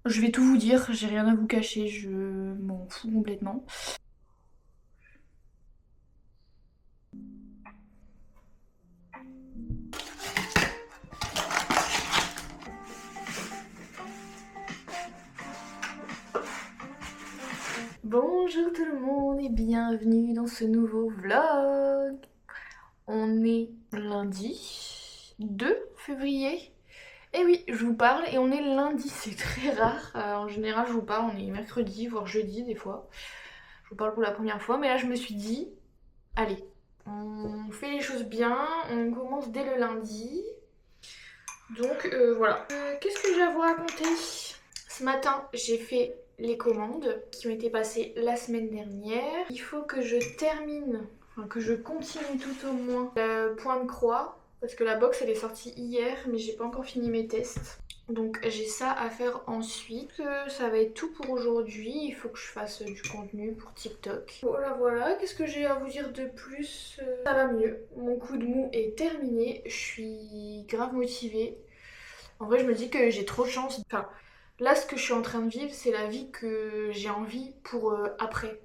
Je vais tout vous dire, j'ai rien à vous cacher, je m'en fous complètement. Bonjour tout le monde et bienvenue dans ce nouveau vlog. On est lundi 2 février. Et oui, je vous parle et on est lundi, c'est très rare. En général, je vous parle, on est mercredi, voire jeudi des fois. Je vous parle pour la première fois, mais là je me suis dit, allez, on fait les choses bien, on commence dès le lundi. Donc voilà. Qu'est-ce que j'ai à vous raconter? Ce matin, j'ai fait les commandes qui ont été passées la semaine dernière. Il faut que je termine, enfin que je continue tout au moins le point de croix. Parce que la box elle est sortie hier, mais j'ai pas encore fini mes tests. Donc j'ai ça à faire ensuite. Ça va être tout pour aujourd'hui. Il faut que je fasse du contenu pour TikTok. Voilà, voilà. Qu'est-ce que j'ai à vous dire de plus? Ça va mieux. Mon coup de mou est terminé. Je suis grave motivée. En vrai, je me dis que j'ai trop de chance. Enfin, là, ce que je suis en train de vivre, c'est la vie que j'ai envie pour après.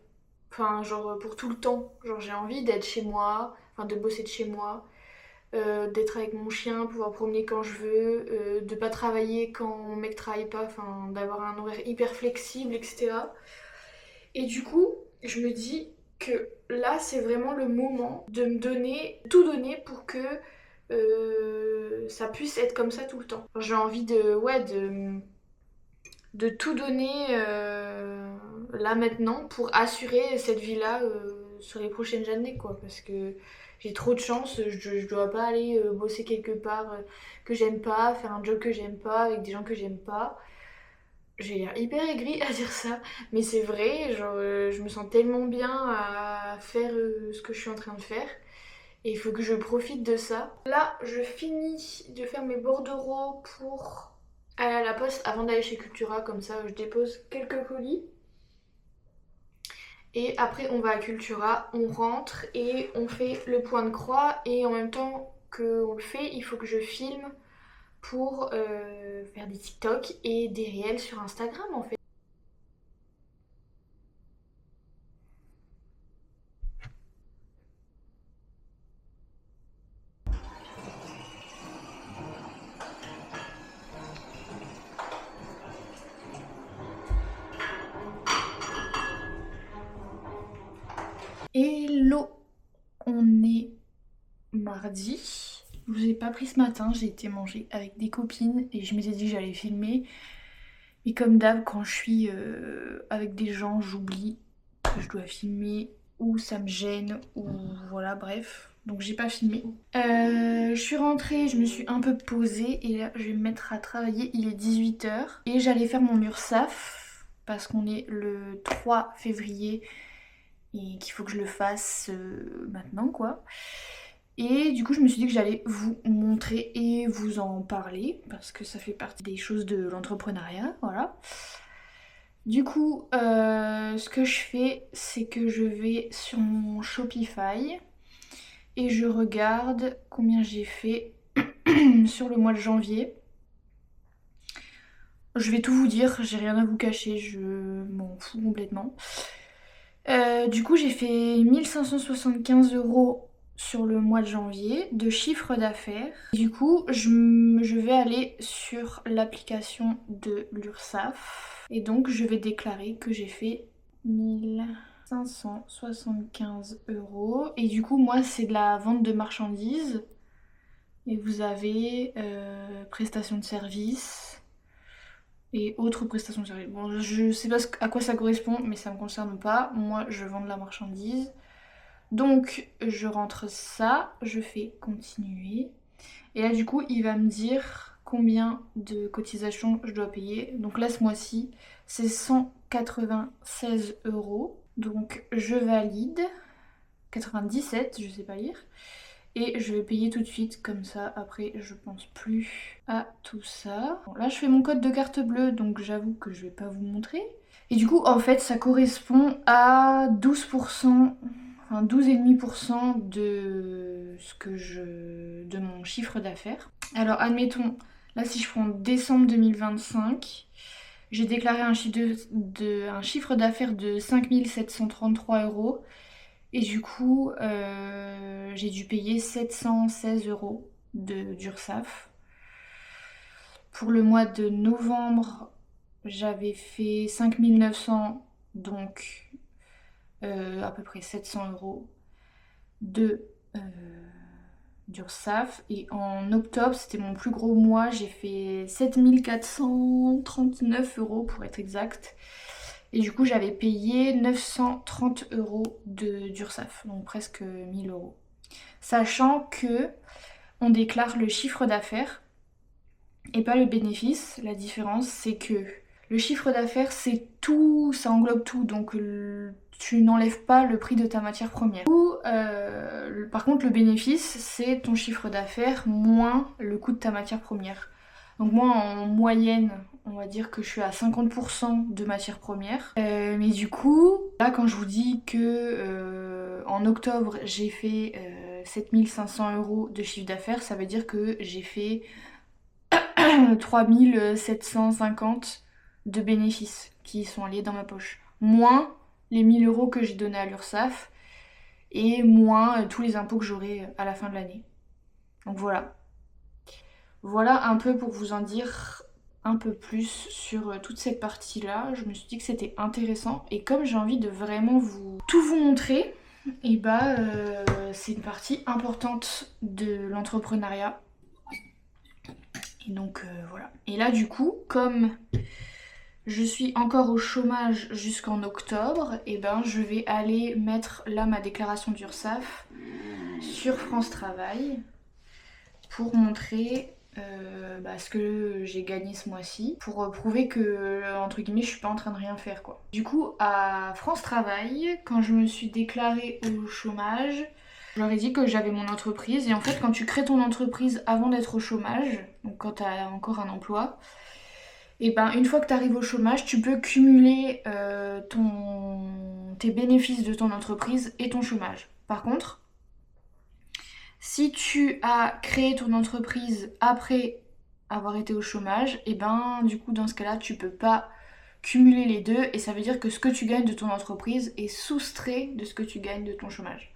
Enfin, genre pour tout le temps. Genre, j'ai envie d'être chez moi, enfin de bosser de chez moi, d'être avec mon chien, pouvoir promener quand je veux, de pas travailler quand mon mec travaille pas, enfin d'avoir un horaire hyper flexible, etc. Et du coup, je me dis que là, c'est vraiment le moment de me donner, tout donner pour que ça puisse être comme ça tout le temps. J'ai envie de, ouais, de tout donner là maintenant pour assurer cette vie-là sur les prochaines années, quoi. Parce que j'ai trop de chance, je dois pas aller bosser quelque part que j'aime pas, faire un job que j'aime pas, avec des gens que j'aime pas. J'ai l'air hyper aigrie à dire ça, mais c'est vrai, genre je me sens tellement bien à faire ce que je suis en train de faire. Et il faut que je profite de ça. Là, je finis de faire mes bordereaux pour aller à la poste avant d'aller chez Cultura, comme ça je dépose quelques colis. Et après on va à Cultura, on rentre et on fait le point de croix. Et en même temps qu'on le fait, il faut que je filme pour faire des TikTok et des réels sur Instagram en fait. Hello, on est mardi. Je vous ai pas pris ce matin, j'ai été manger avec des copines et je m'étais dit que j'allais filmer. Mais comme d'hab, quand je suis avec des gens, j'oublie que je dois filmer ou ça me gêne ou voilà, bref. Donc j'ai pas filmé. Je suis rentrée, je me suis un peu posée et là je vais me mettre à travailler. Il est 18 h et j'allais faire mon URSAF parce qu'on est le 3 février et qu'il faut que je le fasse maintenant quoi. Et du coup, je me suis dit que j'allais vous montrer et vous en parler parce que ça fait partie des choses de l'entrepreneuriat, voilà. Du coup, ce que je fais, c'est que je vais sur mon Shopify et je regarde combien j'ai fait sur le mois de janvier. Je vais tout vous dire, j'ai rien à vous cacher, je m'en fous complètement. Du coup, j'ai fait 1575 € sur le mois de janvier de chiffre d'affaires. Du coup, je vais aller sur l'application de l'URSSAF et donc je vais déclarer que j'ai fait 1575 € et du coup, moi, c'est de la vente de marchandises et vous avez prestation de service et autres prestations de service. Bon, je sais pas à quoi ça correspond, mais ça me concerne pas. Moi, je vends de la marchandise. Donc, je rentre ça, je fais continuer. Et là, du coup, il va me dire combien de cotisations je dois payer. Donc là, ce mois-ci, c'est 196 €. Donc, je valide. 97, je sais pas lire. Et je vais payer tout de suite, comme ça après je pense plus à tout ça. Bon, là je fais mon code de carte bleue, donc j'avoue que je vais pas vous montrer. Et du coup en fait ça correspond à 12%, enfin 12,5% de ce que de mon chiffre d'affaires. Alors admettons, là si je prends décembre 2025, J'ai déclaré un chiffre d'affaires de 5733 euros. Et du coup, j'ai dû payer 716 euros d'URSSAF. Pour le mois de novembre, j'avais fait 5900, donc à peu près 700 euros de d'URSSAF. Et en octobre, c'était mon plus gros mois, j'ai fait 7439 euros pour être exact. Et du coup, j'avais payé 930 euros d'URSSAF, donc presque 1000 euros. Sachant que on déclare le chiffre d'affaires et pas le bénéfice. La différence, c'est que le chiffre d'affaires, c'est tout, ça englobe tout, donc tu n'enlèves pas le prix de ta matière première. Par contre, le bénéfice, c'est ton chiffre d'affaires moins le coût de ta matière première. Donc moi, en moyenne, on va dire que je suis à 50% de matière première. Mais du coup, là, quand je vous dis que en octobre, j'ai fait 7500 euros de chiffre d'affaires, ça veut dire que j'ai fait 3750 de bénéfices qui sont allés dans ma poche. Moins les 1000 euros que j'ai donnés à l'URSSAF et moins tous les impôts que j'aurai à la fin de l'année. Donc voilà. Voilà un peu pour vous en dire un peu plus sur toute cette partie-là. Je me suis dit que c'était intéressant et comme j'ai envie de vraiment tout vous montrer, et bah c'est une partie importante de l'entrepreneuriat. Et donc voilà. Et là du coup, comme je suis encore au chômage jusqu'en octobre, et ben je vais aller mettre là ma déclaration d'URSSAF sur France Travail pour montrer ce que j'ai gagné ce mois-ci, pour prouver que entre guillemets je suis pas en train de rien faire quoi. Du coup à France Travail, quand je me suis déclarée au chômage, je leur ai dit que j'avais mon entreprise et en fait quand tu crées ton entreprise avant d'être au chômage, donc quand tu as encore un emploi, et ben une fois que tu arrives au chômage, tu peux cumuler tes bénéfices de ton entreprise et ton chômage. Par contre, si tu as créé ton entreprise après avoir été au chômage, et ben du coup dans ce cas-là, tu peux pas cumuler les deux et ça veut dire que ce que tu gagnes de ton entreprise est soustrait de ce que tu gagnes de ton chômage.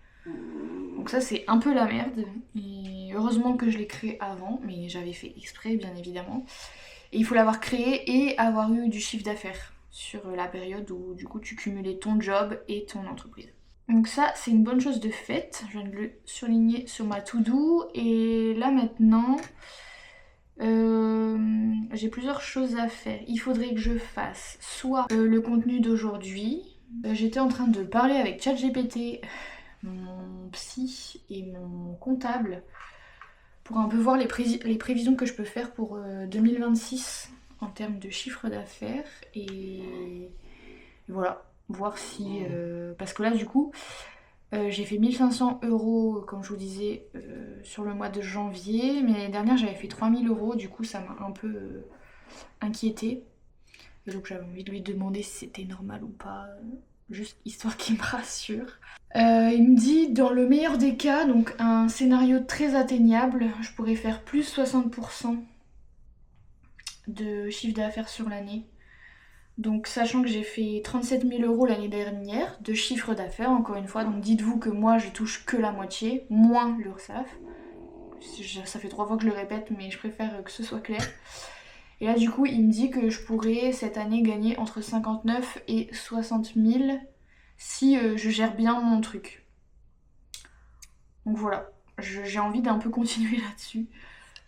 Donc ça c'est un peu la merde et heureusement que je l'ai créé avant, mais j'avais fait exprès bien évidemment. Et il faut l'avoir créé et avoir eu du chiffre d'affaires sur la période où du coup tu cumulais ton job et ton entreprise. Donc ça c'est une bonne chose de faite, je viens de le surligner sur ma to-do. Et là maintenant j'ai plusieurs choses à faire. Il faudrait que je fasse soit le contenu d'aujourd'hui. J'étais en train de parler avec ChatGPT, mon psy et mon comptable pour un peu voir les prévisions que je peux faire pour 2026 en termes de chiffre d'affaires et voilà, voir si... parce que là du coup j'ai fait 1500 euros comme je vous disais sur le mois de janvier, mais l'année dernière j'avais fait 3000 euros, du coup ça m'a un peu inquiétée. Et donc j'avais envie de lui demander si c'était normal ou pas, juste histoire qu'il me rassure. Il me dit dans le meilleur des cas, donc un scénario très atteignable, je pourrais faire plus 60% de chiffre d'affaires sur l'année. Donc sachant que j'ai fait 37 000 euros l'année dernière de chiffre d'affaires, encore une fois, donc dites-vous que moi je touche que la moitié, moins l'URSSAF. Ça fait 3 fois que je le répète, mais je préfère que ce soit clair. Et là du coup il me dit que je pourrais cette année gagner entre 59 et 60 000 si je gère bien mon truc. Donc voilà, j'ai envie d'un peu continuer là-dessus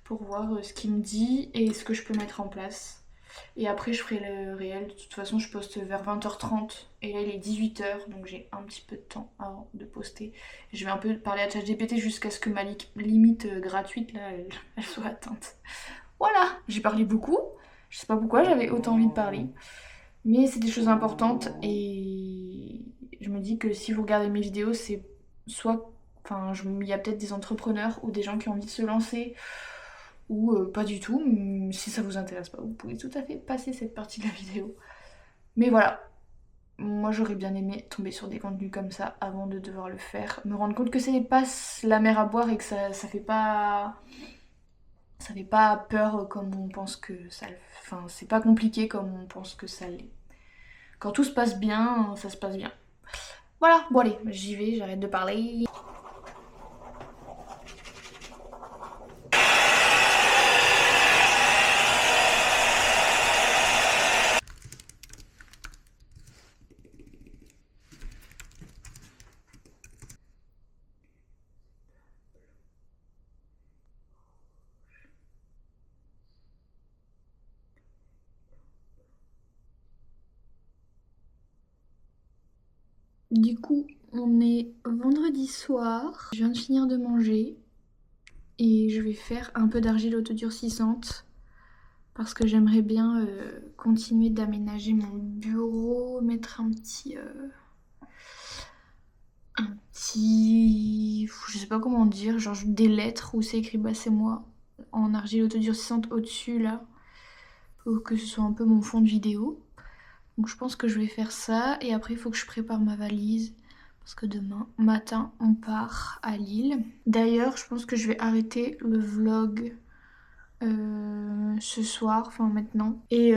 pour voir ce qu'il me dit et ce que je peux mettre en place. Et après je ferai le réel, de toute façon je poste vers 20h30 et là il est 18h donc j'ai un petit peu de temps avant de poster. Je vais un peu parler à ChatGPT jusqu'à ce que ma limite gratuite là elle soit atteinte. Voilà, j'ai parlé beaucoup, je sais pas pourquoi j'avais autant envie de parler, mais c'est des choses importantes et je me dis que si vous regardez mes vidéos c'est soit, enfin il y a peut-être des entrepreneurs ou des gens qui ont envie de se lancer ou pas du tout. Si ça vous intéresse pas, vous pouvez tout à fait passer cette partie de la vidéo. Mais voilà, moi j'aurais bien aimé tomber sur des contenus comme ça avant de devoir le faire, me rendre compte que c'est pas la mer à boire et que ça fait pas Ça fait pas peur comme on pense que ça... Enfin, c'est pas compliqué comme on pense que ça l'est. Quand tout se passe bien, ça se passe bien. Voilà, bon allez, j'y vais, j'arrête de parler. Du coup, on est vendredi soir. Je viens de finir de manger et je vais faire un peu d'argile autodurcissante parce que j'aimerais bien continuer d'aménager mon bureau, mettre je sais pas comment dire, genre des lettres où c'est écrit bah c'est moi en argile autodurcissante au-dessus là, pour que ce soit un peu mon fond de vidéo. Donc je pense que je vais faire ça et après il faut que je prépare ma valise parce que demain matin on part à Lille. D'ailleurs je pense que je vais arrêter le vlog ce soir, enfin maintenant. Et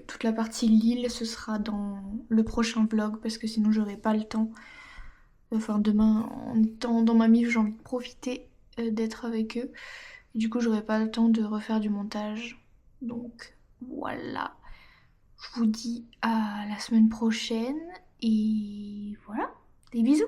toute la partie Lille ce sera dans le prochain vlog parce que sinon j'aurai pas le temps. Enfin demain en étant dans ma mif j'ai envie de profiter d'être avec eux. Et du coup j'aurai pas le temps de refaire du montage. Donc voilà. Je vous dis à la semaine prochaine et voilà, des bisous.